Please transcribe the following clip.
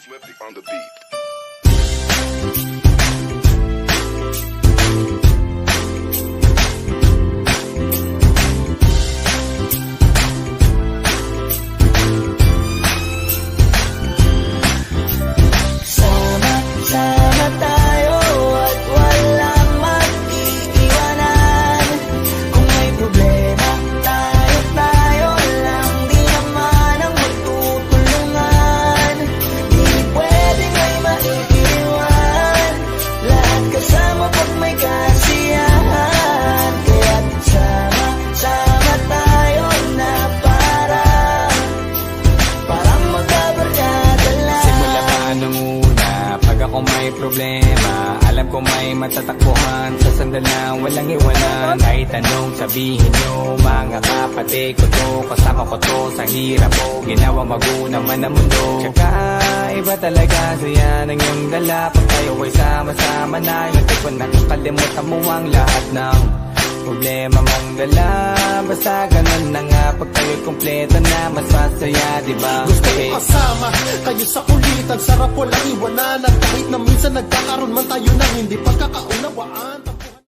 Flippy on the beat. Sama tayo at walang mag-iiwanan. Kung may problema, tayo lang. Di naman ang magtutulungan. Di pwedeng may maiiwan. Lahat kasama pag may kasiyahan. Kaya't sama tayo na parang magkabarkada lang. Simula pa nung una, pag ako may problema, alam ko may matatakbuhan. Sa sandalang walang iwanan. Kahit anong sabihin nyo, mga kapatid ko to, kasama ko to sa hirap ko, ginawa magunang man ang mundo. Tsaka iba talaga saya ng iyong dala. Pag tayo ay sama-sama na, hindi ko nakakalimutan mo ang lahat ng problema mong dala. Basta ganun na nga, pag tayo'y kumpleto na, mas masaya, diba? Gusto ko kasama kayo sa kulitan. Sarap walang iwanan. At kahit na minsan nagkakaroon man tayo ng hindi pagkakaunawaan.